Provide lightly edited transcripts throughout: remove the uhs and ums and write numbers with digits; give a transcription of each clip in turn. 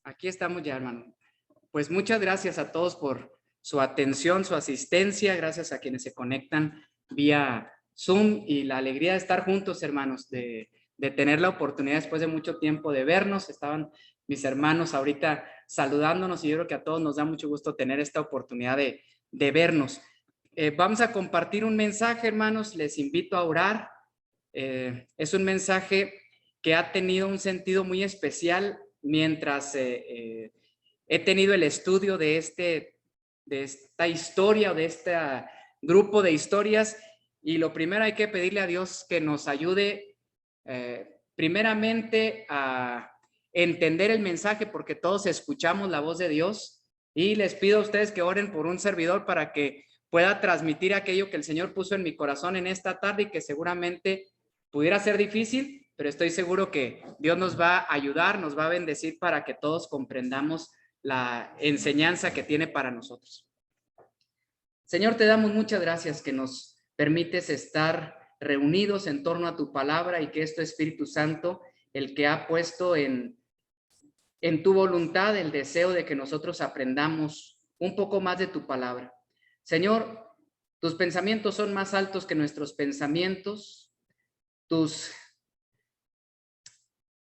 Aquí estamos ya, hermano. Pues muchas gracias a todos por su atención, su asistencia. Gracias a quienes se conectan vía Zoom y la alegría de estar juntos, hermanos, de tener la oportunidad después de mucho tiempo de vernos. Estaban mis hermanos ahorita saludándonos y yo creo que a todos nos da mucho gusto tener esta oportunidad de vernos. Vamos a compartir un mensaje, hermanos. Les invito a orar. Es un mensaje que ha tenido un sentido muy especial mientras he tenido el estudio de esta historia o de este grupo de historias, y lo primero hay que pedirle a Dios que nos ayude primeramente a entender el mensaje, porque todos escuchamos la voz de Dios, y les pido a ustedes que oren por un servidor para que pueda transmitir aquello que el Señor puso en mi corazón en esta tarde y que seguramente pudiera ser difícil, pero estoy seguro que Dios nos va a ayudar, nos va a bendecir para que todos comprendamos la enseñanza que tiene para nosotros. Señor, te damos muchas gracias que nos permites estar reunidos en torno a tu palabra y que es tu Espíritu Santo el que ha puesto en tu voluntad el deseo de que nosotros aprendamos un poco más de tu palabra. Señor, tus pensamientos son más altos que nuestros pensamientos, tus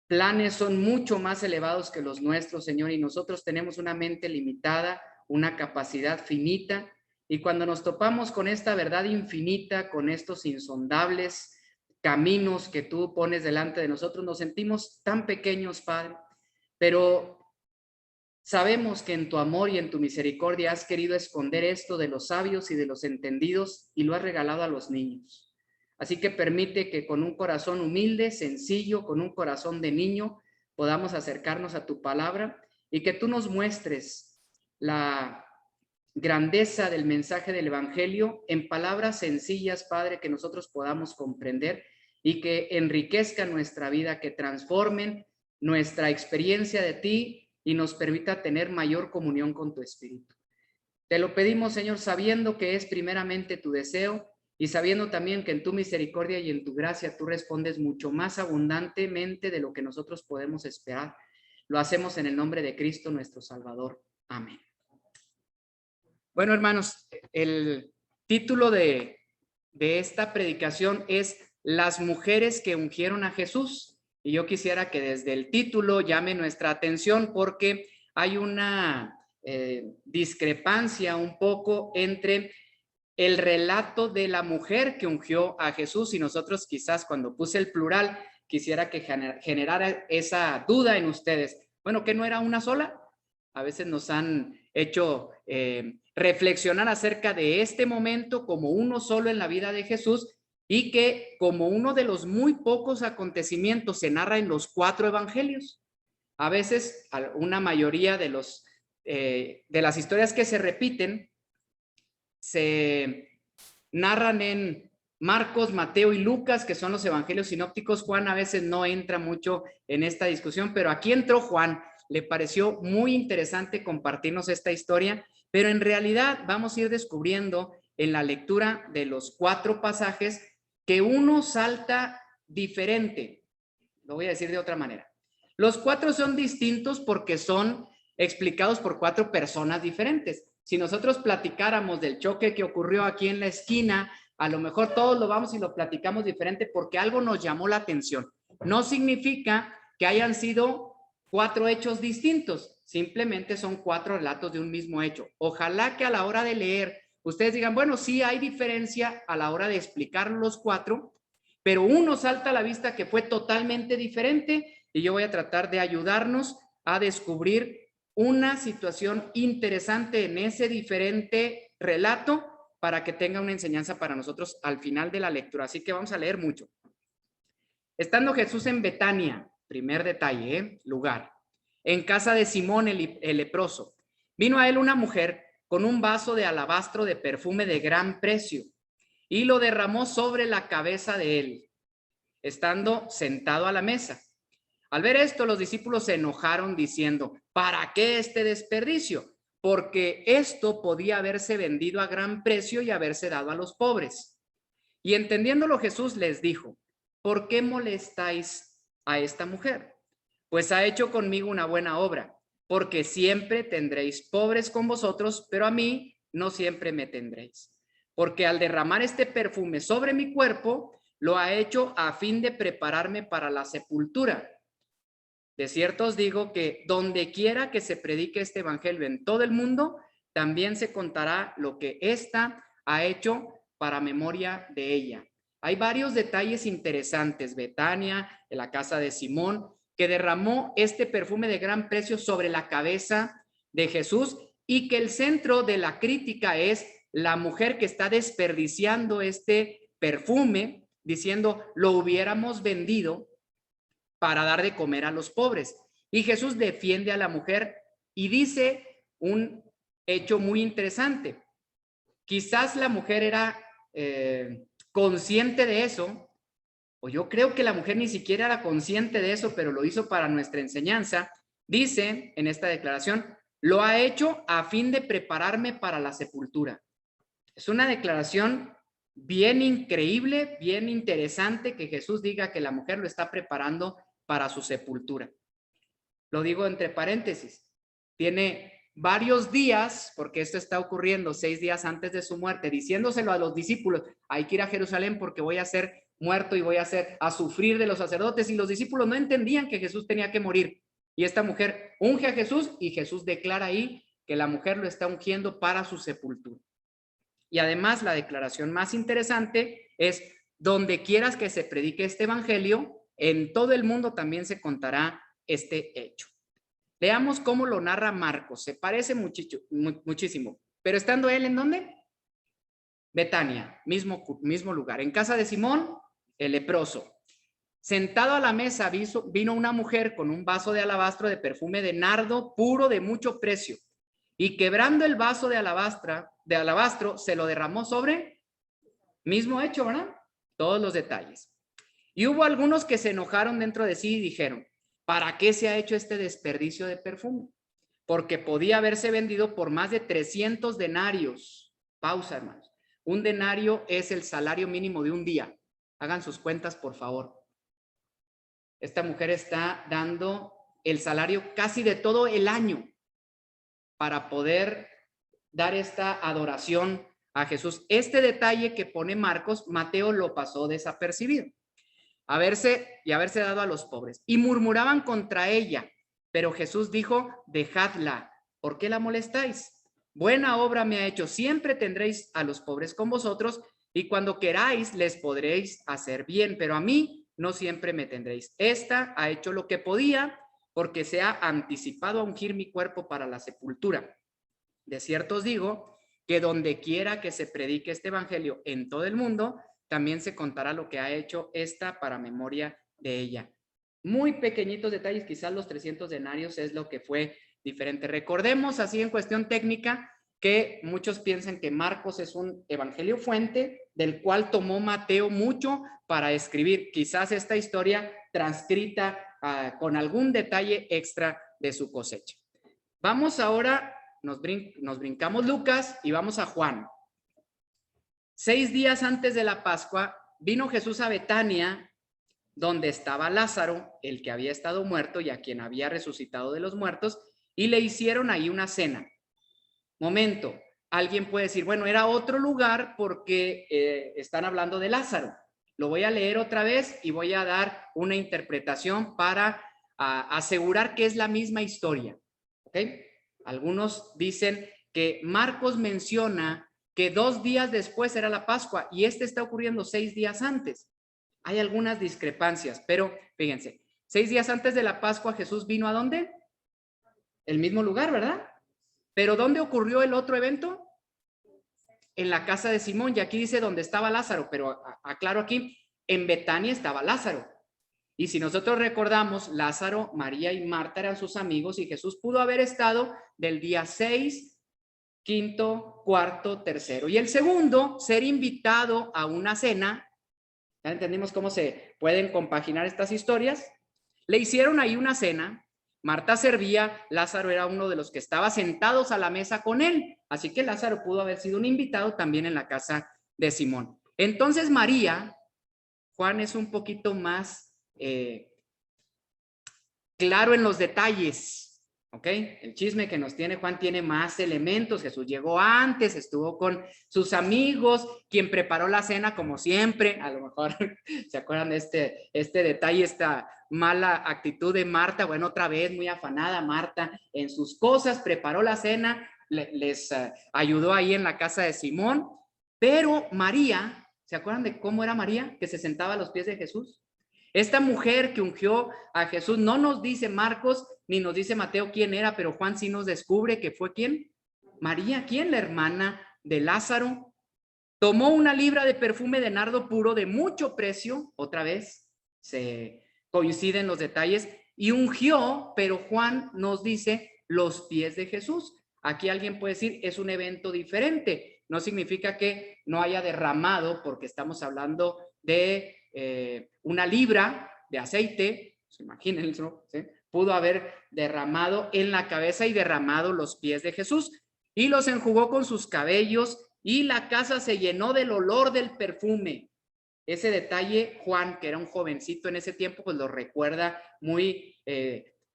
planes son mucho más elevados que los nuestros, Señor, y nosotros tenemos una mente limitada, una capacidad finita, y cuando nos topamos con esta verdad infinita, con estos insondables caminos que tú pones delante de nosotros, nos sentimos tan pequeños, Padre, pero sabemos que en tu amor y en tu misericordia has querido esconder esto de los sabios y de los entendidos y lo has regalado a los niños. Así que permite que con un corazón humilde, sencillo, con un corazón de niño, podamos acercarnos a tu palabra y que tú nos muestres la grandeza del mensaje del Evangelio en palabras sencillas, Padre, que nosotros podamos comprender y que enriquezcan nuestra vida, que transformen nuestra experiencia de ti y nos permita tener mayor comunión con tu Espíritu. Te lo pedimos, Señor, sabiendo que es primeramente tu deseo y sabiendo también que en tu misericordia y en tu gracia tú respondes mucho más abundantemente de lo que nosotros podemos esperar. Lo hacemos en el nombre de Cristo nuestro Salvador. Amén. Bueno, hermanos, el título de esta predicación es Las mujeres que ungieron a Jesús. Y yo quisiera que desde el título llame nuestra atención porque hay una discrepancia un poco entre el relato de la mujer que ungió a Jesús, y nosotros quizás cuando puse el plural quisiera que generara esa duda en ustedes. Bueno, ¿que no era una sola? A veces nos han hecho reflexionar acerca de este momento como uno solo en la vida de Jesús y que como uno de los muy pocos acontecimientos se narra en los 4 evangelios. A veces una mayoría de las historias que se repiten se narran en Marcos, Mateo y Lucas, que son los evangelios sinópticos. Juan a veces no entra mucho en esta discusión, pero aquí entró Juan. Le pareció muy interesante compartirnos esta historia, pero en realidad vamos a ir descubriendo en la lectura de los 4 pasajes que uno salta diferente. Lo voy a decir de otra manera. Los 4 son distintos porque son explicados por 4 personas diferentes. Si nosotros platicáramos del choque que ocurrió aquí en la esquina, a lo mejor todos lo vamos y lo platicamos diferente porque algo nos llamó la atención. No significa que hayan sido 4 hechos distintos, simplemente son 4 relatos de un mismo hecho. Ojalá que a la hora de leer ustedes digan, bueno, sí hay diferencia a la hora de explicar los 4, pero uno salta a la vista que fue totalmente diferente, y yo voy a tratar de ayudarnos a descubrir una situación interesante en ese diferente relato para que tenga una enseñanza para nosotros al final de la lectura. Así que vamos a leer mucho. Estando Jesús en Betania, primer detalle, lugar, en casa de Simón el leproso, vino a él una mujer con un vaso de alabastro de perfume de gran precio y lo derramó sobre la cabeza de él, estando sentado a la mesa. Al ver esto, los discípulos se enojaron diciendo, ¿para qué este desperdicio? Porque esto podía haberse vendido a gran precio y haberse dado a los pobres. Y entendiéndolo, Jesús les dijo, ¿por qué molestáis a esta mujer? Pues ha hecho conmigo una buena obra, porque siempre tendréis pobres con vosotros, pero a mí no siempre me tendréis. Porque al derramar este perfume sobre mi cuerpo, lo ha hecho a fin de prepararme para la sepultura. De cierto os digo que donde quiera que se predique este evangelio en todo el mundo, también se contará lo que ésta ha hecho para memoria de ella. Hay varios detalles interesantes. Betania, en la casa de Simón, que derramó este perfume de gran precio sobre la cabeza de Jesús, y que el centro de la crítica es la mujer que está desperdiciando este perfume, diciendo, lo hubiéramos vendido para dar de comer a los pobres. Y Jesús defiende a la mujer y dice un hecho muy interesante. Quizás la mujer era consciente de eso, o yo creo que la mujer ni siquiera era consciente de eso, pero lo hizo para nuestra enseñanza. Dice en esta declaración, lo ha hecho a fin de prepararme para la sepultura. Es una declaración bien increíble, bien interesante, que Jesús diga que la mujer lo está preparando para su sepultura. Lo digo entre paréntesis. Tiene varios días, porque esto está ocurriendo 6 días antes de su muerte, diciéndoselo a los discípulos, hay que ir a Jerusalén porque voy a ser muerto y voy a sufrir de los sacerdotes, y los discípulos no entendían que Jesús tenía que morir. Y esta mujer unge a Jesús, y Jesús declara ahí que la mujer lo está ungiendo para su sepultura. Y además la declaración más interesante es, donde quieras que se predique este evangelio, en todo el mundo también se contará este hecho. Veamos cómo lo narra Marcos. Se parece muchísimo. Pero estando él, ¿en dónde? Betania, mismo lugar. En casa de Simón, el leproso. Sentado a la mesa vino una mujer con un vaso de alabastro de perfume de nardo puro de mucho precio, y quebrando el vaso de alabastro se lo derramó sobre, mismo hecho, ¿verdad? Todos los detalles. Y hubo algunos que se enojaron dentro de sí y dijeron, ¿para qué se ha hecho este desperdicio de perfume? Porque podía haberse vendido por más de 300 denarios. Pausa, hermanos. Un denario es el salario mínimo de un día. Hagan sus cuentas, por favor. Esta mujer está dando el salario casi de todo el año para poder dar esta adoración a Jesús. Este detalle que pone Marcos, Mateo lo pasó desapercibido. Haberse dado a los pobres. Y murmuraban contra ella, pero Jesús dijo, dejadla, ¿por qué la molestáis? Buena obra me ha hecho, siempre tendréis a los pobres con vosotros, y cuando queráis les podréis hacer bien, pero a mí no siempre me tendréis. Esta ha hecho lo que podía, porque se ha anticipado a ungir mi cuerpo para la sepultura. De cierto os digo que donde quiera que se predique este evangelio en todo el mundo, también se contará lo que ha hecho esta para memoria de ella. Muy pequeñitos detalles, quizás los 300 denarios es lo que fue diferente. Recordemos así en cuestión técnica que muchos piensan que Marcos es un evangelio fuente del cual tomó Mateo mucho para escribir quizás esta historia transcrita con algún detalle extra de su cosecha. Vamos ahora, nos brincamos Lucas y vamos a Juan. 6 días antes de la Pascua, vino Jesús a Betania, donde estaba Lázaro, el que había estado muerto y a quien había resucitado de los muertos, y le hicieron ahí una cena. Momento, alguien puede decir, bueno, era otro lugar porque están hablando de Lázaro. Lo voy a leer otra vez y voy a dar una interpretación para asegurar que es la misma historia. ¿Ok? Algunos dicen que Marcos menciona que 2 días después era la Pascua y está ocurriendo 6 días antes. Hay algunas discrepancias, pero fíjense, 6 días antes de la Pascua Jesús vino ¿a dónde? El mismo lugar, ¿verdad? Pero ¿dónde ocurrió el otro evento? En la casa de Simón, y aquí dice donde estaba Lázaro, pero aclaro aquí, en Betania estaba Lázaro. Y si nosotros recordamos, Lázaro, María y Marta eran sus amigos, y Jesús pudo haber estado del día 6, quinto, cuarto, tercero. Y el segundo, ser invitado a una cena. ¿Ya entendimos cómo se pueden compaginar estas historias? Le hicieron ahí una cena. Marta servía, Lázaro era uno de los que estaba sentados a la mesa con él. Así que Lázaro pudo haber sido un invitado también en la casa de Simón. Entonces María, Juan es un poquito más claro en los detalles. ¿Ok? El chisme que nos tiene Juan tiene más elementos. Jesús llegó antes, estuvo con sus amigos, quien preparó la cena como siempre. A lo mejor se acuerdan de este detalle, esta mala actitud de Marta. Bueno, otra vez muy afanada Marta en sus cosas, preparó la cena, les ayudó ahí en la casa de Simón. Pero María, ¿se acuerdan de cómo era María? Que se sentaba a los pies de Jesús. Esta mujer que ungió a Jesús, no nos dice Marcos ni nos dice Mateo quién era, pero Juan sí nos descubre que fue quién. María, ¿quién? La hermana de Lázaro. Tomó una libra de perfume de nardo puro de mucho precio, otra vez se coinciden los detalles, y ungió, pero Juan nos dice los pies de Jesús. Aquí alguien puede decir, es un evento diferente. No significa que no haya derramado, porque estamos hablando de una libra de aceite, pues imagínense, ¿sí? Pudo haber derramado en la cabeza y derramado los pies de Jesús, y los enjugó con sus cabellos, y la casa se llenó del olor del perfume. Ese detalle, Juan, que era un jovencito en ese tiempo, pues lo recuerda muy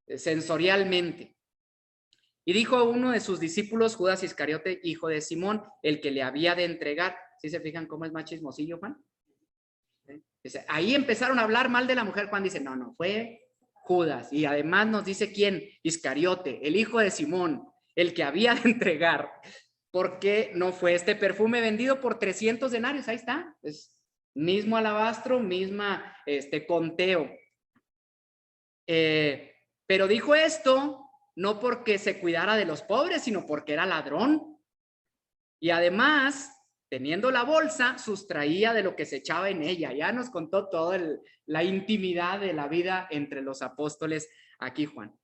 sensorialmente. Y dijo uno de sus discípulos, Judas Iscariote, hijo de Simón, el que le había de entregar. ¿Sí se fijan cómo es más chismosillo, Juan? Ahí empezaron a hablar mal de la mujer. Juan dice, no, fue Judas. Y además nos dice quién, Iscariote, el hijo de Simón, el que había de entregar. Porque no fue este perfume vendido por 300 denarios. Ahí está, es mismo alabastro, misma conteo. Pero dijo esto no porque se cuidara de los pobres, sino porque era ladrón. Y además, teniendo la bolsa, sustraía de lo que se echaba en ella. Ya nos contó toda la intimidad de la vida entre los apóstoles aquí Juan.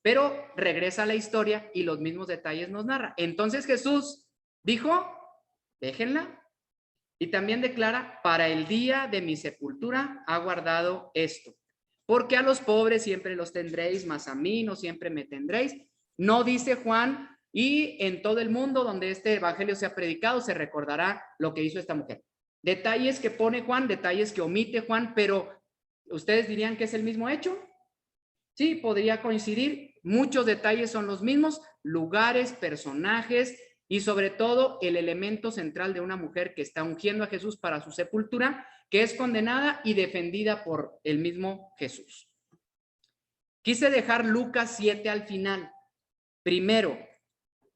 Pero regresa a la historia y los mismos detalles nos narra. Entonces Jesús dijo, déjenla. Y también declara, para el día de mi sepultura ha guardado esto. Porque a los pobres siempre los tendréis, mas a mí no siempre me tendréis. No dice Juan, y en todo el mundo donde este evangelio sea predicado se recordará lo que hizo esta mujer. Detalles que pone Juan, detalles que omite Juan, pero ¿ustedes dirían que es el mismo hecho? Sí, podría coincidir. Muchos detalles son los mismos, lugares, personajes y sobre todo el elemento central de una mujer que está ungiendo a Jesús para su sepultura, que es condenada y defendida por el mismo Jesús. Quise dejar Lucas 7 al final. Primero,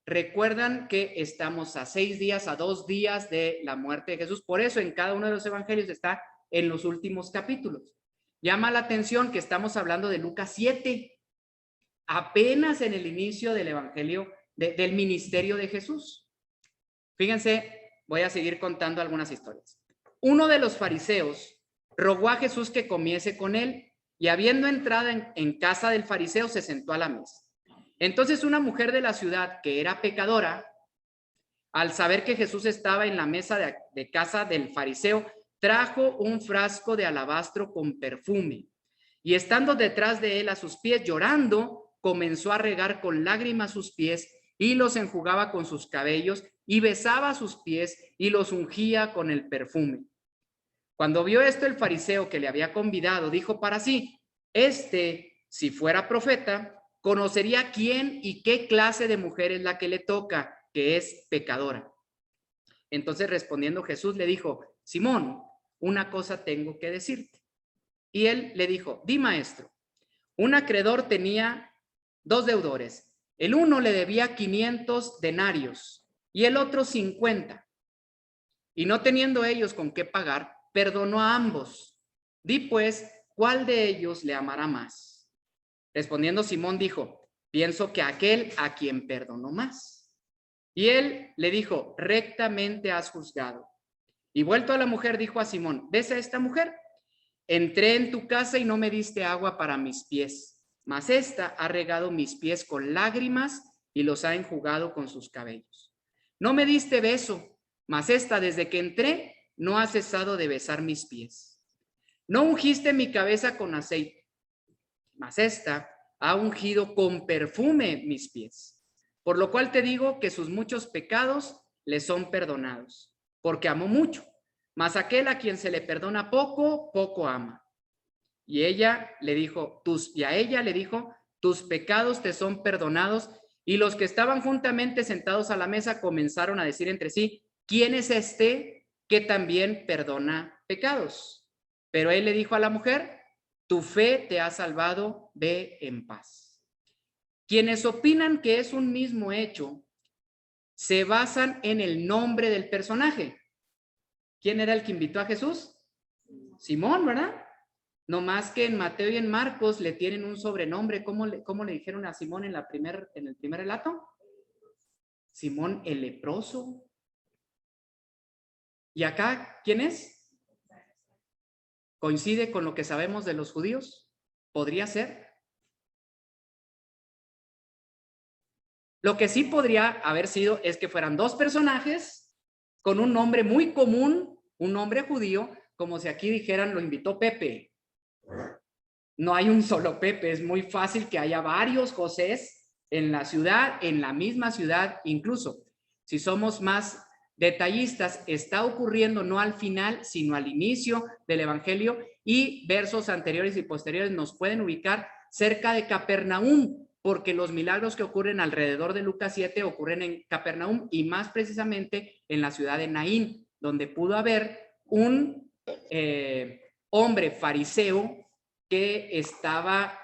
recuerdan que estamos a 6 días, a 2 días de la muerte de Jesús. Por eso en cada uno de los evangelios está en los últimos capítulos. Llama la atención que estamos hablando de Lucas 7, apenas en el inicio del evangelio, del ministerio de Jesús. Fíjense, voy a seguir contando algunas historias. Uno de los fariseos rogó a Jesús que comiese con él, y habiendo entrado en casa del fariseo, se sentó a la mesa. Entonces una mujer de la ciudad, que era pecadora, al saber que Jesús estaba en la mesa de casa del fariseo, trajo un frasco de alabastro con perfume, y estando detrás de él a sus pies llorando, comenzó a regar con lágrimas sus pies y los enjugaba con sus cabellos y besaba sus pies y los ungía con el perfume. Cuando vio esto el fariseo que le había convidado, dijo para sí, si fuera profeta, conocería quién y qué clase de mujer es la que le toca, que es pecadora. Entonces respondiendo Jesús le dijo, Simón, una cosa tengo que decirte. Y él le dijo, di maestro. Un acreedor tenía 2 deudores. El uno le debía 500 denarios y el otro 50. Y no teniendo ellos con qué pagar, perdonó a ambos. Di pues, ¿cuál de ellos le amará más? Respondiendo Simón dijo, pienso que aquel a quien perdonó más. Y él le dijo, rectamente has juzgado. Y vuelto a la mujer, dijo a Simón, ¿ves a esta mujer? Entré en tu casa y no me diste agua para mis pies, mas esta ha regado mis pies con lágrimas y los ha enjugado con sus cabellos. No me diste beso, mas esta desde que entré no ha cesado de besar mis pies. No ungiste mi cabeza con aceite, mas esta ha ungido con perfume mis pies. Por lo cual te digo que sus muchos pecados le son perdonados, porque amó mucho. Mas aquel a quien se le perdona poco, poco ama. Y a ella le dijo, tus pecados te son perdonados. Y los que estaban juntamente sentados a la mesa comenzaron a decir entre sí, ¿quién es este que también perdona pecados? Pero él le dijo a la mujer, tu fe te ha salvado, ve en paz. Quienes opinan que es un mismo hecho se basan en el nombre del personaje. ¿Quién era el que invitó a Jesús? Simón, ¿verdad? No más que en Mateo y en Marcos le tienen un sobrenombre. ¿Cómo le dijeron a Simón en el primer relato? Simón el leproso. ¿Y acá quién es? ¿Coincide con lo que sabemos de los judíos? ¿Podría ser? Lo que sí podría haber sido es que fueran dos personajes con un nombre muy común, un nombre judío, como si aquí dijeran lo invitó Pepe. No hay un solo Pepe, es muy fácil que haya varios Josés en la ciudad, en la misma ciudad, incluso. Si somos más detallistas, está ocurriendo no al final, sino al inicio del Evangelio, y versos anteriores y posteriores nos pueden ubicar cerca de Capernaum, porque los milagros que ocurren alrededor de Lucas 7 ocurren en Capernaum y más precisamente en la ciudad de Naín, donde pudo haber un hombre fariseo que estaba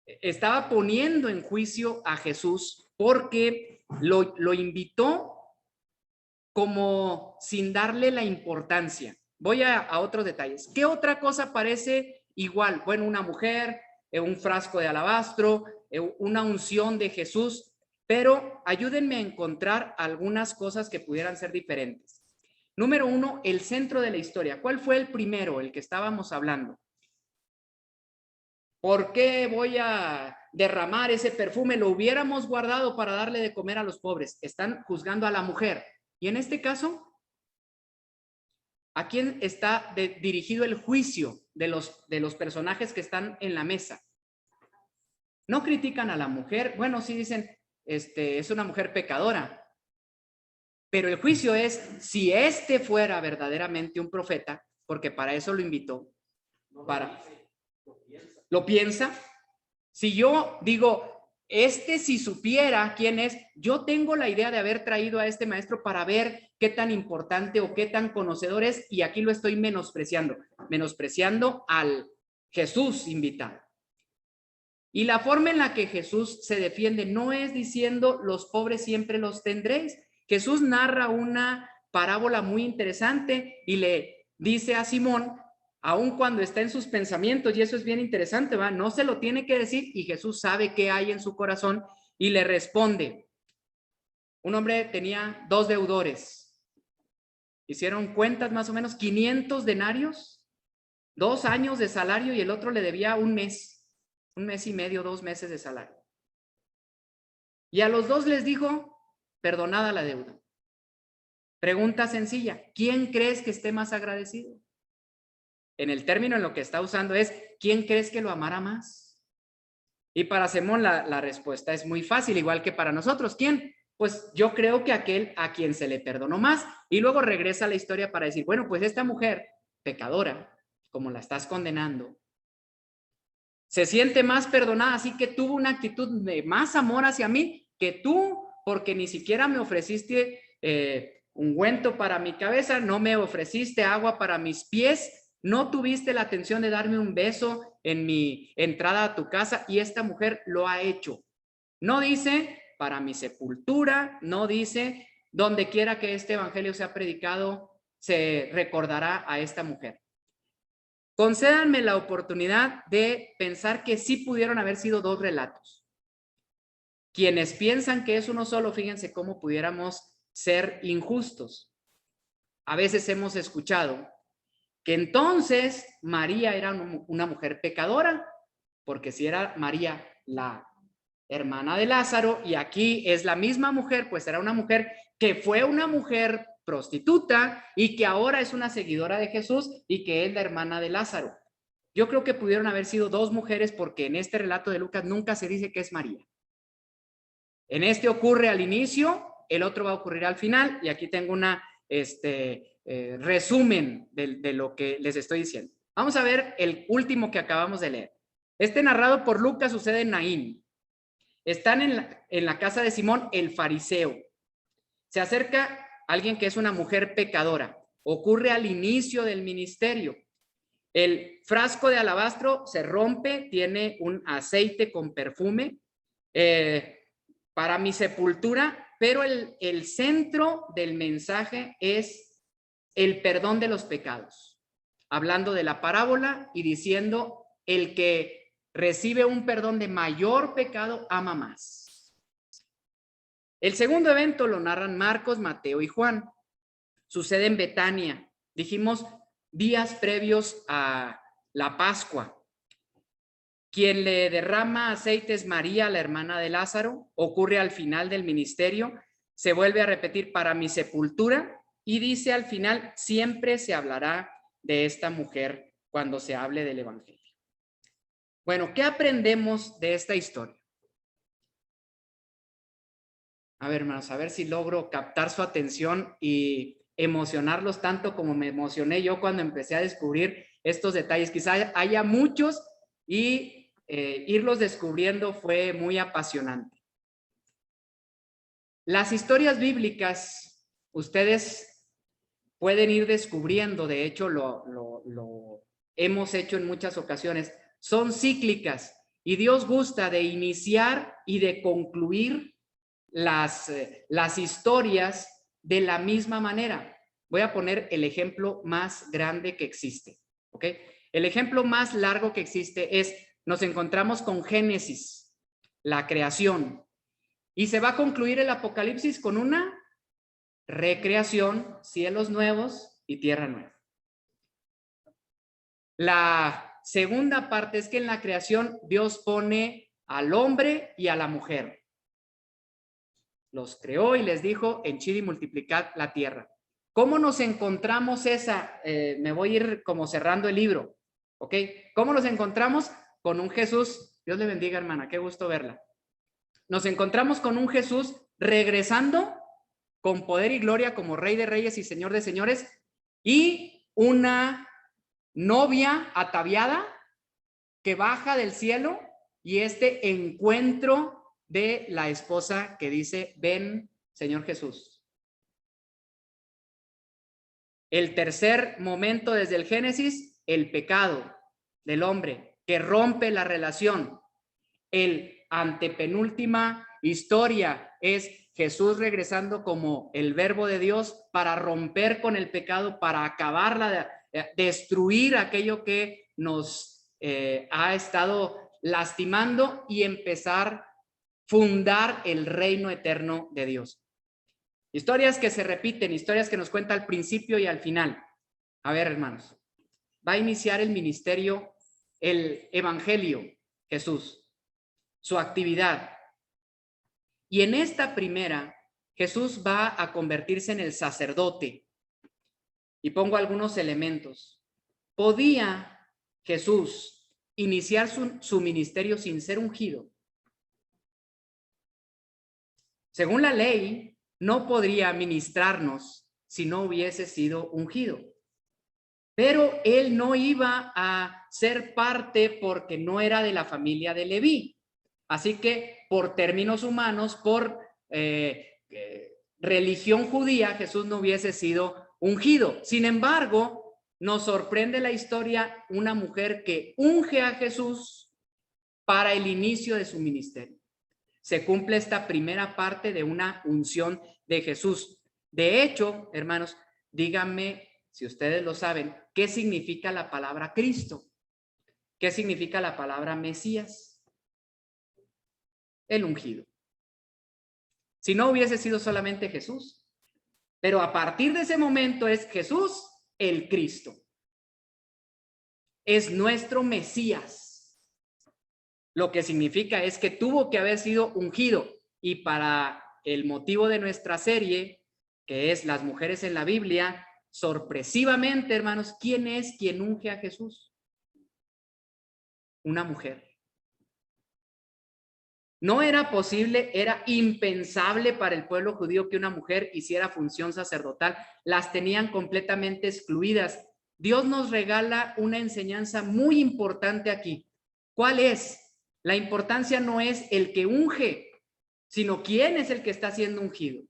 estaba poniendo en juicio a Jesús porque lo invitó como sin darle la importancia. Voy a otros detalles. ¿Qué otra cosa parece igual? Bueno, una mujer, un frasco de alabastro, una unción de Jesús, pero ayúdenme a encontrar algunas cosas que pudieran ser diferentes. Número uno, el centro de la historia. ¿Cuál fue el primero, el que estábamos hablando? ¿Por qué voy a derramar ese perfume? Lo hubiéramos guardado para darle de comer a los pobres. Están juzgando a la mujer. Y en este caso, ¿a quién está dirigido el juicio de los personajes que están en la mesa? No critican a la mujer. Bueno, sí dicen, es una mujer pecadora. Pero el juicio es, si este fuera verdaderamente un profeta, porque para eso lo invitó, ¿lo piensa? Si yo digo, si supiera quién es, yo tengo la idea de haber traído a este maestro para ver qué tan importante o qué tan conocedor es, y aquí lo estoy menospreciando al Jesús invitado. Y la forma en la que Jesús se defiende no es diciendo los pobres siempre los tendréis. Jesús narra una parábola muy interesante y le dice a Simón, aun cuando está en sus pensamientos, y eso es bien interesante, ¿va? No se lo tiene que decir y Jesús sabe qué hay en su corazón y le responde. Un hombre tenía 2 deudores. Hicieron cuentas más o menos 500 denarios, 2 años de salario, y el otro le debía un mes y medio, 2 meses de salario. Y a los 2 les dijo, perdonada la deuda. Pregunta sencilla, ¿quién crees que esté más agradecido? En el término en lo que está usando es, ¿quién crees que lo amará más? Y para Simón la respuesta es muy fácil, igual que para nosotros. ¿Quién? Pues yo creo que aquel a quien se le perdonó más. Y luego regresa a la historia para decir, bueno, pues esta mujer pecadora, como la estás condenando, se siente más perdonada, así que tuvo una actitud de más amor hacia mí que tú, porque ni siquiera me ofreciste ungüento para mi cabeza, no me ofreciste agua para mis pies, no tuviste la atención de darme un beso en mi entrada a tu casa, y esta mujer lo ha hecho. No dice para mi sepultura, no dice donde quiera que este evangelio sea predicado, se recordará a esta mujer. Concédanme la oportunidad de pensar que sí pudieron haber sido 2 relatos. Quienes piensan que es uno solo, fíjense cómo pudiéramos ser injustos. A veces hemos escuchado que entonces María era una mujer pecadora, porque si era María la hermana de Lázaro, y aquí es la misma mujer, pues era una mujer que fue una mujer prostituta y que ahora es una seguidora de Jesús y que es la hermana de Lázaro. Yo creo que pudieron haber sido 2 mujeres, porque en este relato de Lucas nunca se dice que es María. En este ocurre al inicio, el otro va a ocurrir al final, y aquí tengo una resumen de lo que les estoy diciendo. Vamos a ver el último que acabamos de leer. Este narrado por Lucas sucede en Naín. Están en la casa de Simón el fariseo. Se acerca alguien que es una mujer pecadora. Ocurre al inicio del ministerio. El frasco de alabastro se rompe, tiene un aceite con perfume para mi sepultura, pero el centro del mensaje es el perdón de los pecados. Hablando de la parábola y diciendo, el que recibe un perdón de mayor pecado ama más. El segundo evento lo narran Marcos, Mateo y Juan. Sucede en Betania. Dijimos días previos a la Pascua. Quien le derrama aceite es María, la hermana de Lázaro. Ocurre al final del ministerio. Se vuelve a repetir para mi sepultura y dice al final, siempre se hablará de esta mujer cuando se hable del evangelio. Bueno, ¿qué aprendemos de esta historia? A ver, hermanos, a ver si logro captar su atención y emocionarlos tanto como me emocioné yo cuando empecé a descubrir estos detalles. Quizá haya muchos y irlos descubriendo fue muy apasionante. Las historias bíblicas, ustedes pueden ir descubriendo, de hecho lo hemos hecho en muchas ocasiones, son cíclicas y Dios gusta de iniciar y de concluir las historias de la misma manera. Voy a poner el ejemplo más grande que existe, ¿ok? El ejemplo más largo que existe es, nos encontramos con Génesis, la creación, y se va a concluir el Apocalipsis con una recreación, cielos nuevos y tierra nueva. La segunda parte es que en la creación Dios pone al hombre y a la mujer. Los creó y les dijo, henchid y multiplicad la tierra. ¿Cómo nos encontramos esa? Me voy a ir como cerrando el libro, ¿ok? ¿Cómo nos encontramos? Con un Jesús, Dios le bendiga, hermana, qué gusto verla. Nos encontramos con un Jesús regresando con poder y gloria como Rey de Reyes y Señor de Señores, y una novia ataviada que baja del cielo, y este encuentro de la esposa que dice, ven, Señor Jesús. El tercer momento desde el Génesis, el pecado del hombre que rompe la relación. El antepenúltima historia es Jesús regresando como el verbo de Dios para romper con el pecado, para acabarla, destruir aquello que nos ha estado lastimando y empezar fundar el reino eterno de Dios. Historias que se repiten, historias que nos cuenta al principio y al final. A ver, hermanos, va a iniciar el ministerio, el evangelio, Jesús, su actividad. Y en esta primera, Jesús va a convertirse en el sacerdote. Y pongo algunos elementos. ¿Podía Jesús iniciar su ministerio sin ser ungido? Según la ley, no podría ministrarnos si no hubiese sido ungido. Pero él no iba a ser parte porque no era de la familia de Leví. Así que por términos humanos, por religión judía, Jesús no hubiese sido ungido. Sin embargo, nos sorprende la historia, una mujer que unge a Jesús para el inicio de su ministerio. Se cumple esta primera parte de una unción de Jesús. De hecho, hermanos, díganme, si ustedes lo saben, ¿qué significa la palabra Cristo? ¿Qué significa la palabra Mesías? El ungido. Si no hubiese sido solamente Jesús, pero a partir de ese momento es Jesús el Cristo. Es nuestro Mesías. Lo que significa es que tuvo que haber sido ungido. Y para el motivo de nuestra serie, que es las mujeres en la Biblia, sorpresivamente, hermanos, ¿quién es quien unge a Jesús? Una mujer. No era posible, era impensable para el pueblo judío que una mujer hiciera función sacerdotal. Las tenían completamente excluidas. Dios nos regala una enseñanza muy importante aquí. ¿Cuál es? La importancia no es el que unge, sino quién es el que está siendo ungido.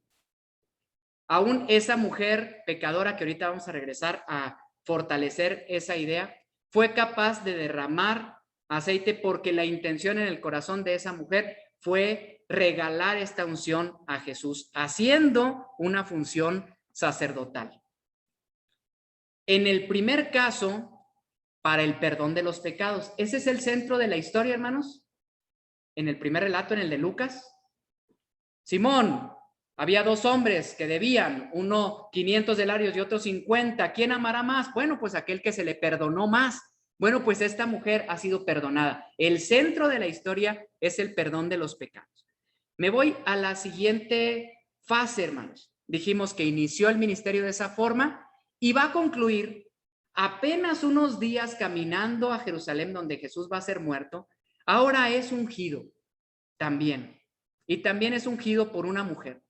Aún esa mujer pecadora, que ahorita vamos a regresar a fortalecer esa idea, fue capaz de derramar aceite porque la intención en el corazón de esa mujer fue regalar esta unción a Jesús, haciendo una función sacerdotal. En el primer caso, para el perdón de los pecados. Ese es el centro de la historia, hermanos. En el primer relato, en el de Lucas. Simón, había dos hombres que debían, uno 500 denarios y otro 50. ¿Quién amará más? Bueno, pues aquel que se le perdonó más. Bueno, pues esta mujer ha sido perdonada. El centro de la historia es el perdón de los pecados. Me voy a la siguiente fase, hermanos. Dijimos que inició el ministerio de esa forma y va a concluir apenas unos días caminando a Jerusalén, donde Jesús va a ser muerto. Ahora es ungido también. Y también es ungido por una mujer.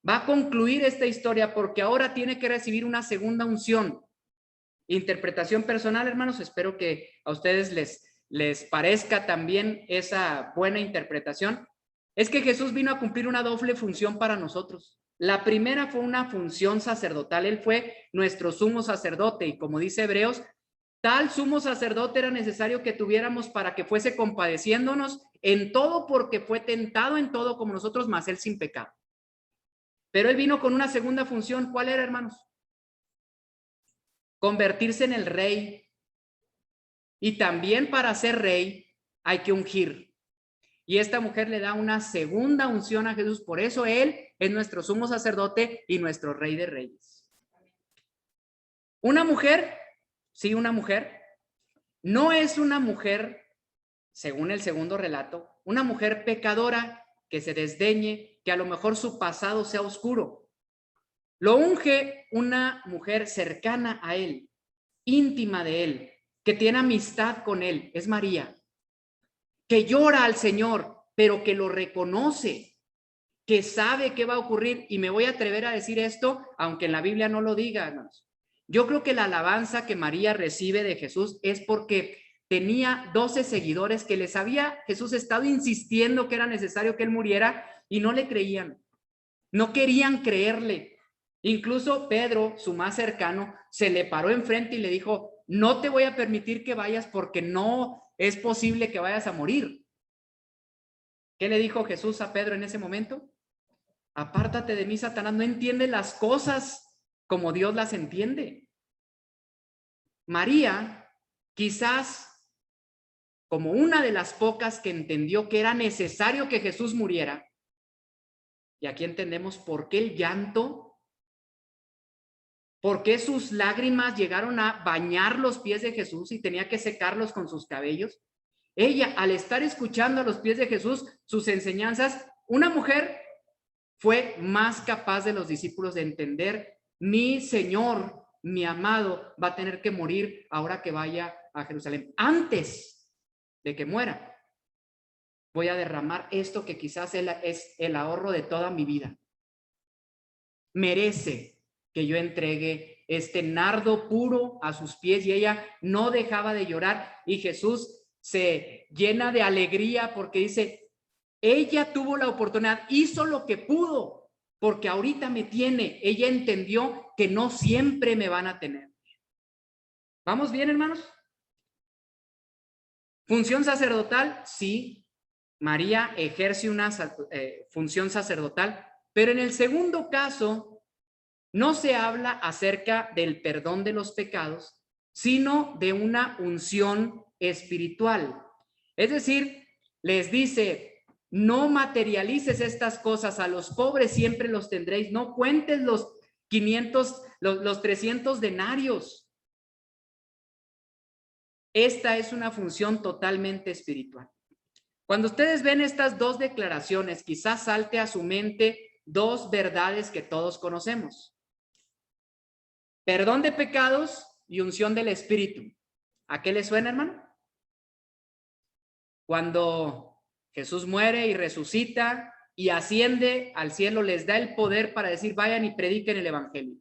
Va a concluir esta historia porque ahora tiene que recibir una segunda unción. Interpretación personal, hermanos. Espero que a ustedes les parezca también esa buena interpretación. Es que Jesús vino a cumplir una doble función para nosotros. La primera fue una función sacerdotal. Él fue nuestro sumo sacerdote y, como dice Hebreos, tal sumo sacerdote era necesario que tuviéramos para que fuese compadeciéndonos en todo, porque fue tentado en todo como nosotros, mas él sin pecado. Pero él vino con una segunda función. ¿Cuál era, hermanos? Convertirse en el rey. Y también para ser rey hay que ungir. Y esta mujer le da una segunda unción a Jesús. Por eso él es nuestro sumo sacerdote y nuestro rey de reyes. Una mujer, sí, una mujer, no es una mujer, según el segundo relato, una mujer pecadora que se desdeñe, que a lo mejor su pasado sea oscuro. Lo unge una mujer cercana a él, íntima de él, que tiene amistad con él, es María, que llora al Señor, pero que lo reconoce, que sabe qué va a ocurrir. Y me voy a atrever a decir esto, aunque en la Biblia no lo diga, hermanos. Yo creo que la alabanza que María recibe de Jesús es porque tenía 12 seguidores que les había Jesús estado insistiendo que era necesario que él muriera y no le creían, no querían creerle. Incluso Pedro, su más cercano, se le paró enfrente y le dijo: no te voy a permitir que vayas porque no es posible que vayas a morir. ¿Qué le dijo Jesús a Pedro en ese momento? Apártate de mí, Satanás, no entiende las cosas como Dios las entiende. María, quizás como una de las pocas que entendió que era necesario que Jesús muriera, y aquí entendemos por qué el llanto, por qué sus lágrimas llegaron a bañar los pies de Jesús y tenía que secarlos con sus cabellos. Ella, al estar escuchando a los pies de Jesús sus enseñanzas, una mujer fue más capaz de los discípulos de entender: mi Señor, mi amado, va a tener que morir ahora que vaya a Jerusalén. Antes de que muera, voy a derramar esto que quizás es el ahorro de toda mi vida. Merece que yo entregue este nardo puro a sus pies. Y ella no dejaba de llorar, y Jesús se llena de alegría porque dice: ella tuvo la oportunidad, hizo lo que pudo, porque ahorita me tiene. Ella entendió que no siempre me van a tener. ¿Vamos bien, hermanos? ¿Función sacerdotal? Sí, María ejerce una función sacerdotal, pero en el segundo caso no se habla acerca del perdón de los pecados, sino de una unción espiritual. Es decir, les dice: no materialices estas cosas, a los pobres siempre los tendréis, no cuentes los 500, los 300 denarios. Esta es una función totalmente espiritual. Cuando ustedes ven estas dos declaraciones, quizás salte a su mente dos verdades que todos conocemos: perdón de pecados y unción del Espíritu. ¿A qué le suena, hermano? Cuando Jesús muere y resucita y asciende al cielo, les da el poder para decir: vayan y prediquen el evangelio.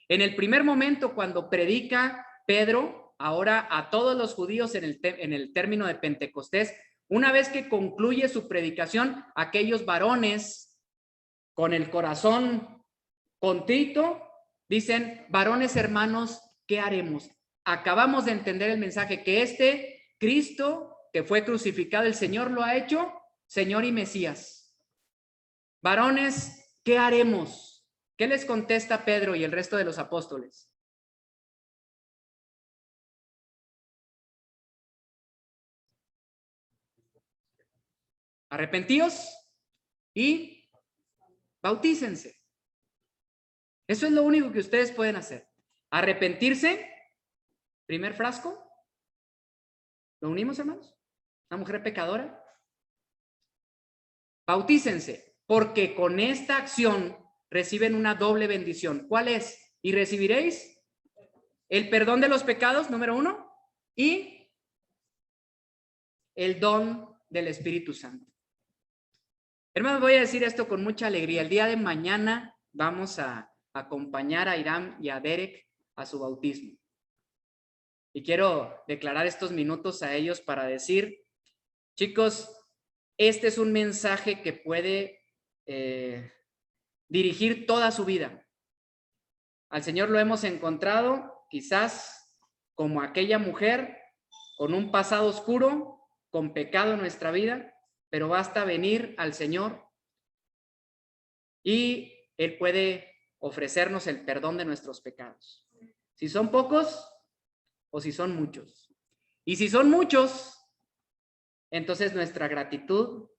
En el primer momento, cuando predica Pedro, ahora a todos los judíos en el término de Pentecostés, una vez que concluye su predicación, aquellos varones con el corazón contrito, dicen, varones hermanos, ¿qué haremos? Acabamos de entender el mensaje que este Cristo que fue crucificado, el Señor lo ha hecho Señor y Mesías. Varones, ¿qué haremos? ¿Qué les contesta Pedro y el resto de los apóstoles? Arrepentíos y bautícense. Eso es lo único que ustedes pueden hacer. Arrepentirse, primer frasco. ¿Lo unimos, hermanos? ¿Una mujer pecadora? Bautícense, porque con esta acción reciben una doble bendición. ¿Cuál es? Y recibiréis el perdón de los pecados, número 1, y el don del Espíritu Santo. Hermanos, voy a decir esto con mucha alegría. El día de mañana vamos a acompañar a Irán y a Derek a su bautismo. Y quiero declarar estos minutos a ellos para decir, chicos, este es un mensaje que puede dirigir toda su vida. Al Señor lo hemos encontrado quizás como aquella mujer con un pasado oscuro, con pecado en nuestra vida, pero basta venir al Señor y Él puede ofrecernos el perdón de nuestros pecados. Si son pocos o si son muchos. Y si son muchos, entonces nuestra gratitud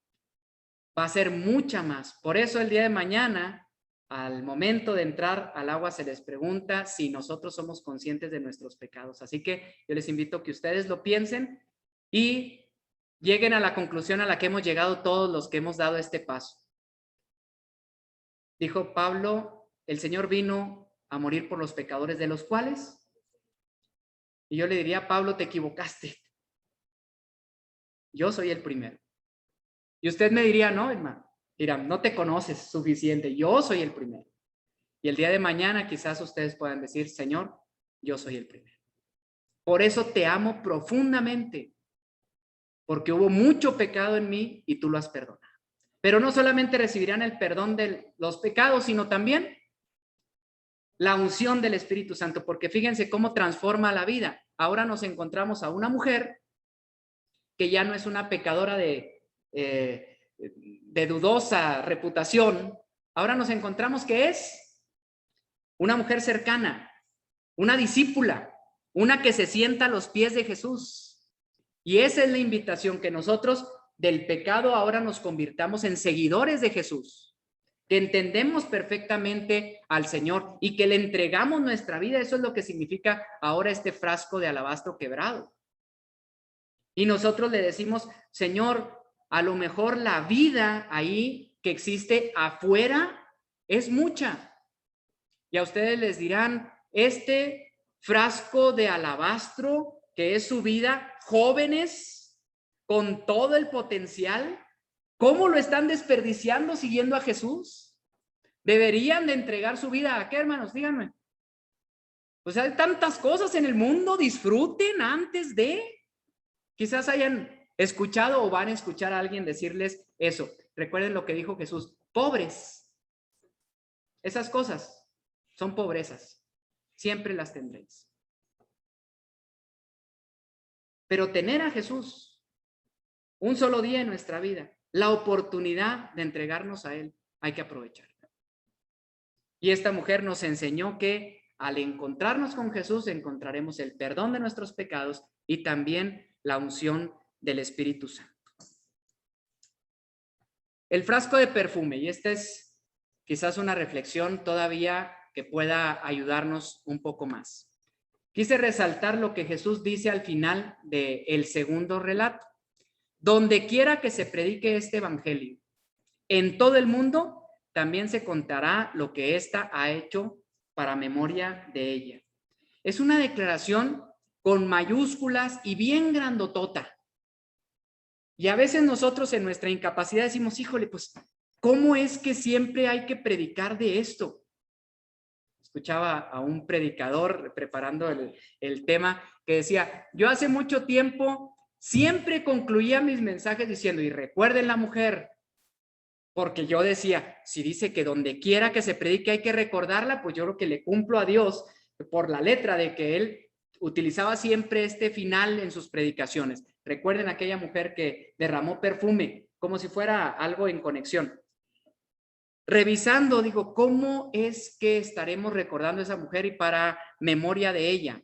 va a ser mucha más. Por eso el día de mañana, al momento de entrar al agua, se les pregunta si nosotros somos conscientes de nuestros pecados. Así que yo les invito a que ustedes lo piensen y lleguen a la conclusión a la que hemos llegado todos los que hemos dado este paso. Dijo Pablo, el Señor vino a morir por los pecadores, de los cuales, y yo le diría, Pablo, te equivocaste. Yo soy el primero. Y usted me diría, no, hermano, mira, no te conoces suficiente, yo soy el primero. Y el día de mañana quizás ustedes puedan decir, Señor, yo soy el primero. Por eso te amo profundamente, porque hubo mucho pecado en mí y tú lo has perdonado. Pero no solamente recibirán el perdón de los pecados, sino también la unción del Espíritu Santo, porque fíjense cómo transforma la vida. Ahora nos encontramos a una mujer que ya no es una pecadora de dudosa reputación. Ahora nos encontramos que es una mujer cercana, una discípula, una que se sienta a los pies de Jesús. Y esa es la invitación, que nosotros del pecado ahora nos convirtamos en seguidores de Jesús, que entendemos perfectamente al Señor y que le entregamos nuestra vida. Eso es lo que significa ahora este frasco de alabastro quebrado. Y nosotros le decimos, Señor, a lo mejor la vida ahí que existe afuera es mucha. Y a ustedes les dirán, este frasco de alabastro que es su vida, jóvenes con todo el potencial, ¿cómo lo están desperdiciando siguiendo a Jesús? Deberían de entregar su vida a qué, hermanos, díganme. Pues hay tantas cosas en el mundo, disfruten antes de. Quizás hayan escuchado o van a escuchar a alguien decirles eso. Recuerden lo que dijo Jesús, pobres. Esas cosas son pobrezas, siempre las tendréis. Pero tener a Jesús un solo día en nuestra vida, la oportunidad de entregarnos a Él, hay que aprovechar. Y esta mujer nos enseñó que al encontrarnos con Jesús encontraremos el perdón de nuestros pecados y también la unción del Espíritu Santo. El frasco de perfume, y esta es quizás una reflexión todavía que pueda ayudarnos un poco más. Quise resaltar lo que Jesús dice al final del segundo relato. Donde quiera que se predique este evangelio, en todo el mundo, también se contará lo que ésta ha hecho para memoria de ella. Es una declaración con mayúsculas y bien grandotota. Y a veces nosotros en nuestra incapacidad decimos, híjole, pues, ¿cómo es que siempre hay que predicar de esto? escuchaba a un predicador preparando el tema que decía, yo hace mucho tiempo siempre concluía mis mensajes diciendo, y recuerden la mujer, porque yo decía, si dice que donde quiera que se predique hay que recordarla, pues yo creo que le cumplo a Dios por la letra de que él utilizaba siempre este final en sus predicaciones. Recuerden aquella mujer que derramó perfume, como si fuera algo en conexión. Revisando, digo, ¿cómo es que estaremos recordando a esa mujer y para memoria de ella?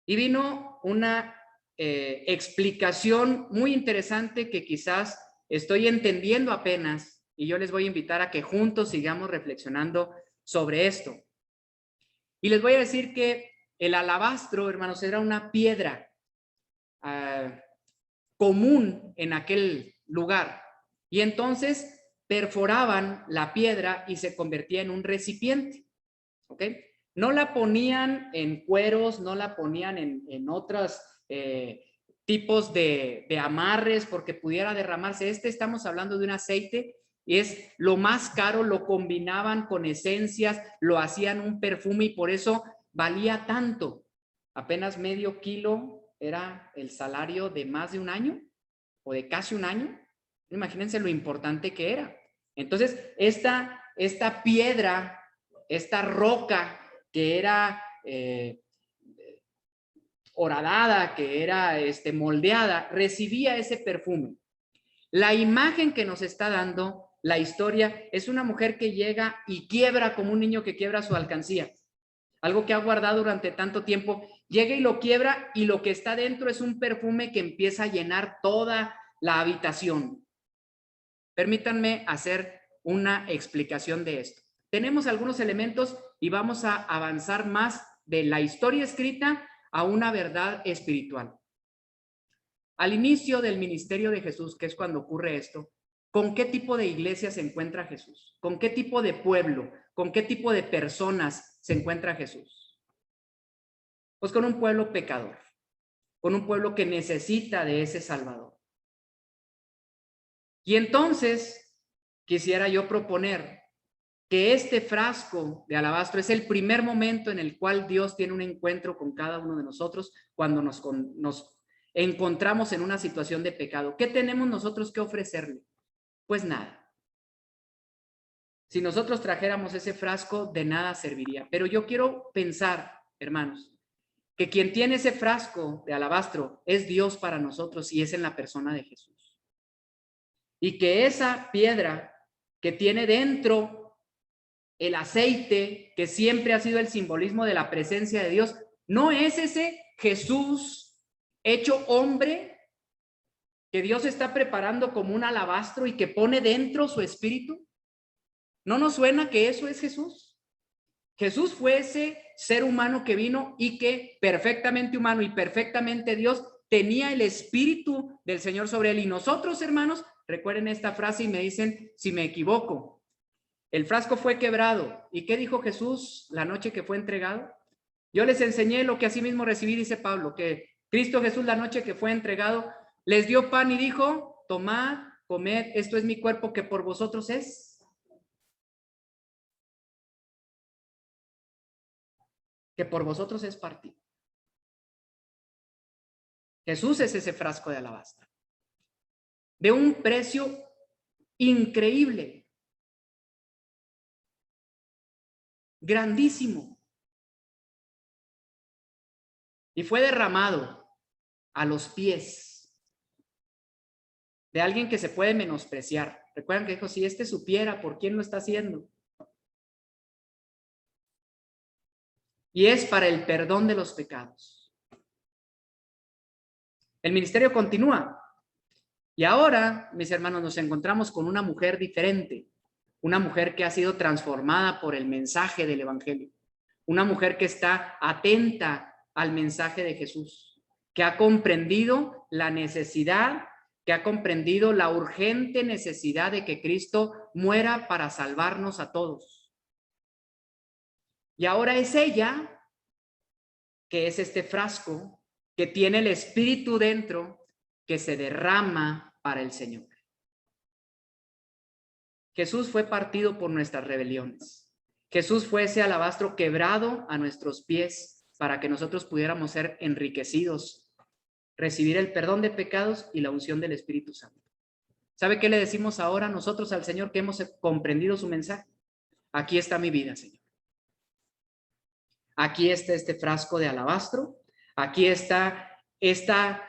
Y vino una explicación muy interesante que quizás estoy entendiendo apenas, y yo les voy a invitar a que juntos sigamos reflexionando sobre esto. Y les voy a decir que el alabastro, hermanos, era una piedra común en aquel lugar. Y entonces perforaban la piedra y se convertía en un recipiente. ¿Ok? No la ponían en cueros, no la ponían en otros tipos de amarres porque pudiera derramarse. Estamos hablando de un aceite y es lo más caro, lo combinaban con esencias, lo hacían un perfume y por eso valía tanto. Apenas medio kilo era el salario de más de un año o de casi un año. Imagínense lo importante que era. Entonces, esta piedra, esta roca que era horadada, que era moldeada, recibía ese perfume. La imagen que nos está dando la historia es una mujer que llega y quiebra como un niño que quiebra su alcancía. Algo que ha guardado durante tanto tiempo, llega y lo quiebra y lo que está dentro es un perfume que empieza a llenar toda la habitación. Permítanme hacer una explicación de esto. Tenemos algunos elementos y vamos a avanzar más de la historia escrita a una verdad espiritual. Al inicio del ministerio de Jesús, que es cuando ocurre esto, ¿con qué tipo de iglesia se encuentra Jesús? ¿Con qué tipo de pueblo? ¿Con qué tipo de personas se encuentra Jesús? Pues con un pueblo pecador, con un pueblo que necesita de ese Salvador. Y entonces quisiera yo proponer que este frasco de alabastro es el primer momento en el cual Dios tiene un encuentro con cada uno de nosotros cuando nos encontramos en una situación de pecado. ¿Qué tenemos nosotros que ofrecerle? Pues nada. Si nosotros trajéramos ese frasco, de nada serviría. Pero yo quiero pensar, hermanos, que quien tiene ese frasco de alabastro es Dios para nosotros y es en la persona de Jesús. Y que esa piedra que tiene dentro el aceite, que siempre ha sido el simbolismo de la presencia de Dios, no es ese Jesús hecho hombre que Dios está preparando como un alabastro y que pone dentro su espíritu. ¿No nos suena que eso es Jesús? Jesús fue ese ser humano que vino y que perfectamente humano y perfectamente Dios tenía el espíritu del Señor sobre él. Y nosotros, hermanos, recuerden esta frase y me dicen si me equivoco. El frasco fue quebrado. ¿Y qué dijo Jesús la noche que fue entregado? Yo les enseñé lo que así mismo recibí, dice Pablo, que Cristo Jesús la noche que fue entregado les dio pan y dijo, tomad, comed, esto es mi cuerpo que por vosotros es. Que por vosotros es partido. Jesús es ese frasco de alabastro. De un precio increíble. Grandísimo. Y fue derramado a los pies de alguien que se puede menospreciar. Recuerdan que dijo, si este supiera por quién lo está haciendo. Y es para el perdón de los pecados. El ministerio continúa. Y ahora, mis hermanos, nos encontramos con una mujer diferente. Una mujer que ha sido transformada por el mensaje del evangelio. Una mujer que está atenta al mensaje de Jesús. Que ha comprendido la necesidad, que ha comprendido la urgente necesidad de que Cristo muera para salvarnos a todos. Y ahora es ella, que es este frasco, que tiene el espíritu dentro, que se derrama para el Señor. Jesús fue partido por nuestras rebeliones. Jesús fue ese alabastro quebrado a nuestros pies para que nosotros pudiéramos ser enriquecidos, recibir el perdón de pecados y la unción del Espíritu Santo. ¿Sabe qué le decimos ahora nosotros al Señor que hemos comprendido su mensaje? Aquí está mi vida, Señor. Aquí está este frasco de alabastro. Aquí está esta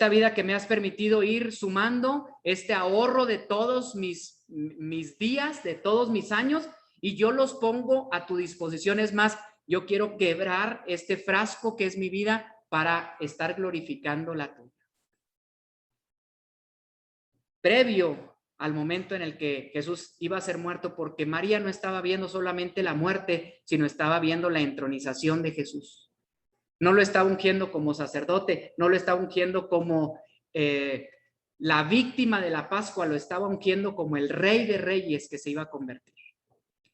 vida que me has permitido ir sumando, este ahorro de todos mis días, de todos mis años, y yo los pongo a tu disposición. Es más, yo quiero quebrar este frasco que es mi vida para estar glorificando la tuya. Previo al momento en el que Jesús iba a ser muerto, porque María no estaba viendo solamente la muerte, sino estaba viendo la entronización de Jesús. No lo estaba ungiendo como sacerdote, no lo estaba ungiendo como la víctima de la Pascua, lo estaba ungiendo como el Rey de Reyes que se iba a convertir.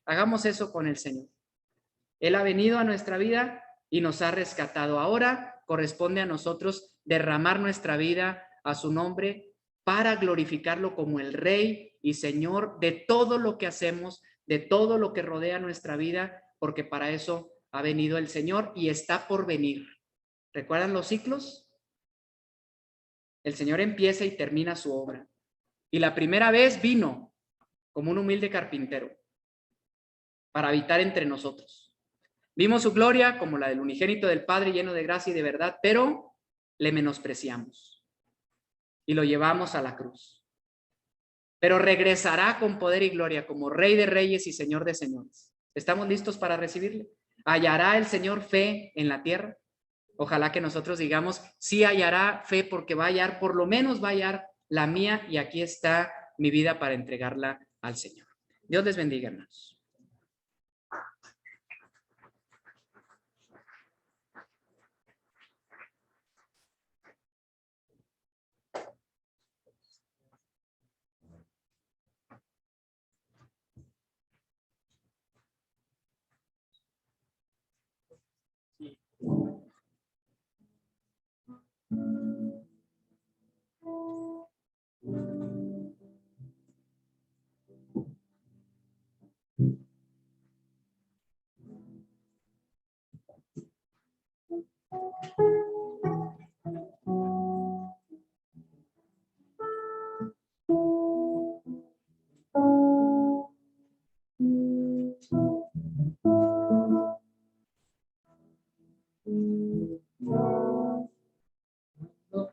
Hagamos eso con el Señor. Él ha venido a nuestra vida y nos ha rescatado. Ahora corresponde a nosotros derramar nuestra vida a su nombre para glorificarlo como el Rey y Señor de todo lo que hacemos, de todo lo que rodea nuestra vida, porque para eso ha venido el Señor y está por venir. ¿Recuerdan los ciclos? El Señor empieza y termina su obra. Y la primera vez vino como un humilde carpintero para habitar entre nosotros. Vimos su gloria como la del unigénito del Padre, lleno de gracia y de verdad, pero le menospreciamos y lo llevamos a la cruz. Pero regresará con poder y gloria como Rey de Reyes y Señor de Señores. ¿Estamos listos para recibirle? ¿Hallará el Señor fe en la tierra? Ojalá que nosotros digamos, sí hallará fe, porque va a hallar, por lo menos va a hallar la mía, y aquí está mi vida para entregarla al Señor. Dios les bendiga, hermanos.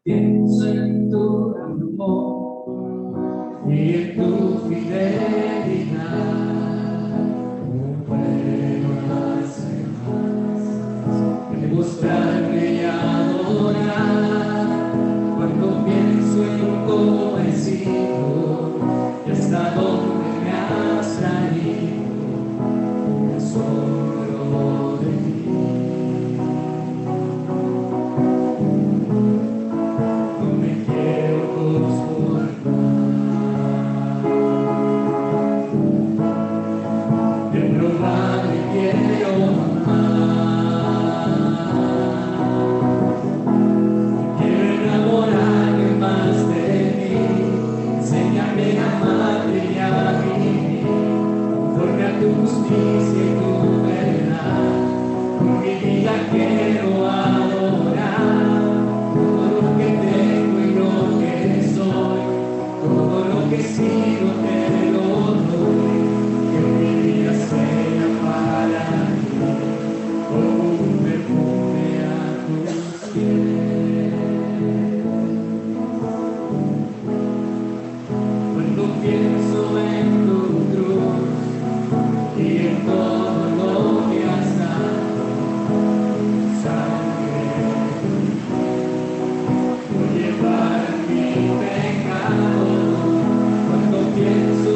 Pienso en tu amor y en tu fidelidad. No puedo hacer más que mostrarme y adorar. Cuando pienso en cómo he sido y hasta dónde me has traído, me asombro de ti. Pienso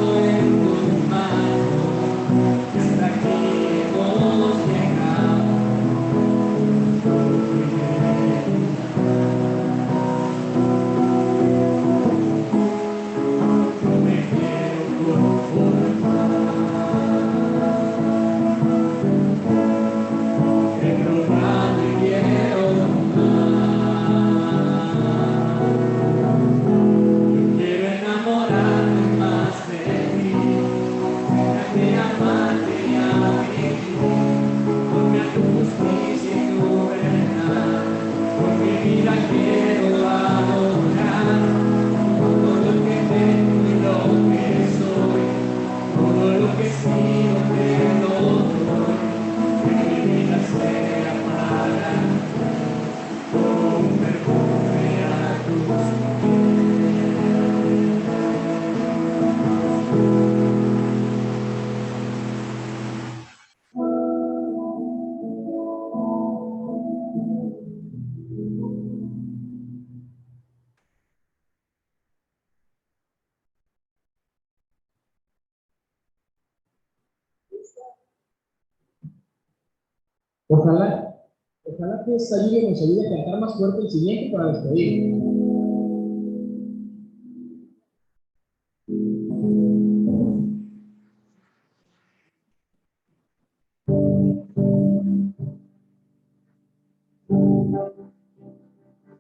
Ojalá, ojalá que esta lluvia nos ayude a cantar más fuerte el siguiente para despedir.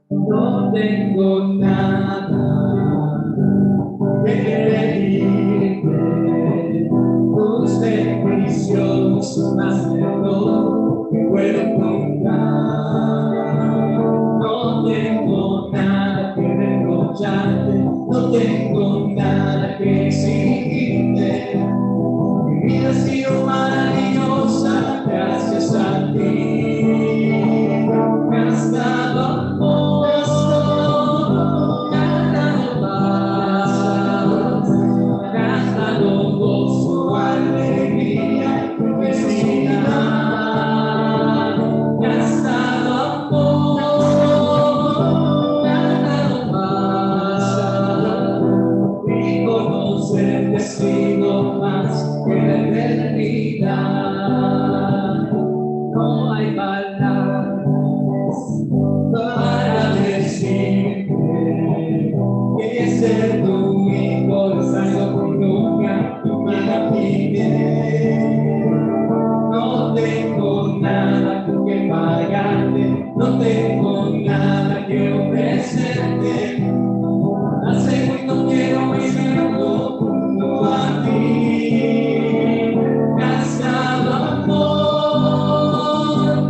No tengo nada que pedirte, tus beneficios son más de lo que puedo encontrar. No tengo nada que reprocharte, no tengo nada que exigirte. Mi vida ha sido maravillosa gracias a ti. Me has dado amor, me has dado paz, me has dado gozo, alegría, felicidad. Me has dado amor, me has dado paz, y conocerte ha sido más que la eternidad. No hay palabras para decirte que ser tu hijo es algo que nunca imaginé. No tengo nada que pagarte, no tengo nada que ofrecerte. Hace mucho quiero vivirlo junto a ti. Me has dado amor,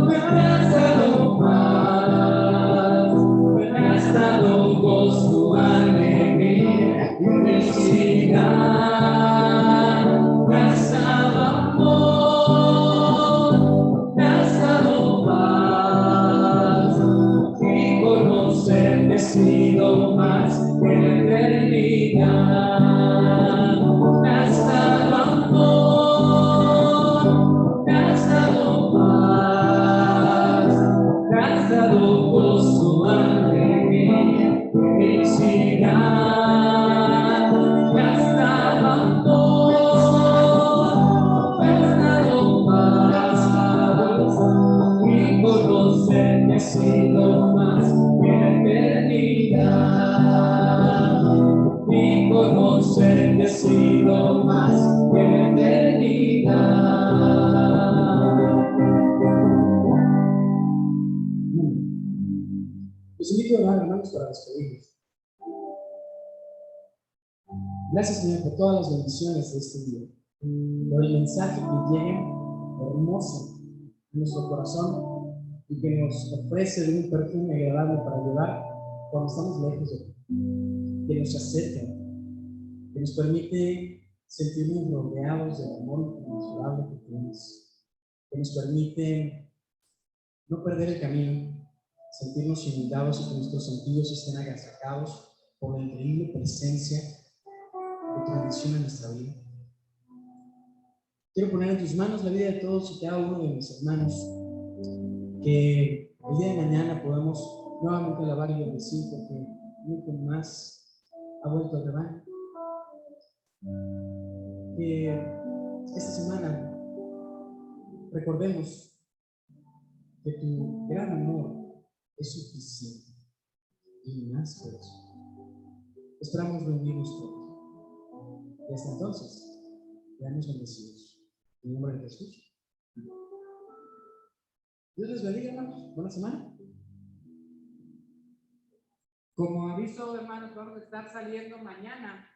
me has dado paz, me has dado gozo, alegría y felicidad. Me has dado amor, me has dado paz, y conocerte ha sido más que la eternidad. Me has dado amor, me has dado paz, me has dado gozo, alegría, felicidad. Me has dado amor, me has dado paz, y conocerte ha sido más que la eternidad. Y conocerte ha sido más que la eternidad. Los invito a orar, hermanos, para despedirnos. Gracias, Señor, por todas las bendiciones de este día, por el mensaje que llegue hermoso a nuestro corazón y que nos ofrece de un perfume agradable para llevar cuando estamos lejos de ti, que nos acerca, que nos permite sentirnos rodeados del amor inconmensurable que tienes, que nos permite no perder el camino, sentirnos inundados y que nuestros sentidos estén agasajados por la increíble presencia de tu bendición en nuestra vida. Quiero poner en tus manos la vida de todos y cada uno de mis hermanos, que el día de mañana podamos nuevamente alabar y bendecir, porque nunca más ha vuelto al rebaño. Que esta semana recordemos que tu gran amor es suficiente y más por eso. Esperamos reunirnos todos. Y hasta entonces, seamos bendecidos. En el nombre de Jesús. Dios les bendiga, hermanos. Buena semana. Como aviso, hermanos, vamos a estar saliendo mañana,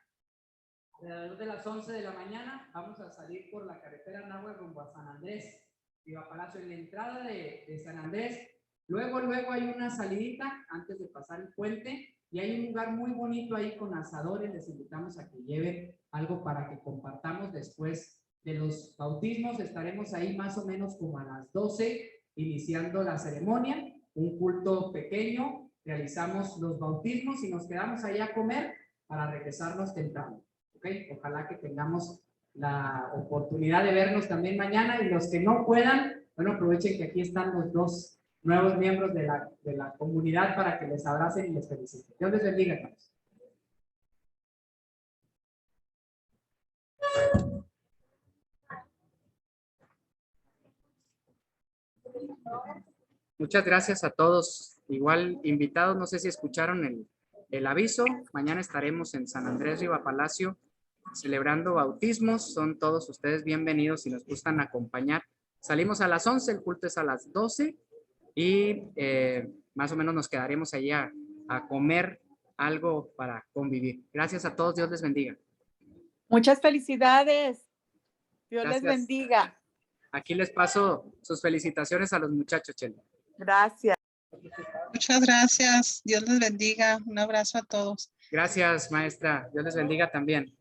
alrededor de las 11 de la mañana, vamos a salir por la carretera Nahua rumbo a San Andrés, Viva Palacio, en la entrada de San Andrés. Luego hay una salidita antes de pasar el puente y hay un lugar muy bonito ahí con asadores. Les invitamos a que lleven algo para que compartamos después de los bautismos. Estaremos ahí más o menos como a las 12 iniciando la ceremonia, un culto pequeño. Realizamos los bautismos y nos quedamos ahí a comer para regresarnos temprano. ¿Okay? Ojalá que tengamos la oportunidad de vernos también mañana, y los que no puedan, bueno, aprovechen que aquí están los dos nuevos miembros de la comunidad para que les abracen y les feliciten. Dios les bendiga, hermanos. Muchas gracias a todos. Igual invitados, no sé si escucharon el aviso. Mañana estaremos en San Andrés Riva Palacio celebrando bautismos. Son todos ustedes bienvenidos si nos gustan acompañar. Salimos a las 11, el culto es a las 12 y más o menos nos quedaremos allí a comer algo para convivir. Gracias a todos. Dios les bendiga. Muchas felicidades. Dios les Gracias. bendiga. Aquí les paso sus felicitaciones a los muchachos, Chela. Gracias. Muchas gracias. Dios les bendiga. Un abrazo a todos. Gracias, maestra. Dios les bendiga también.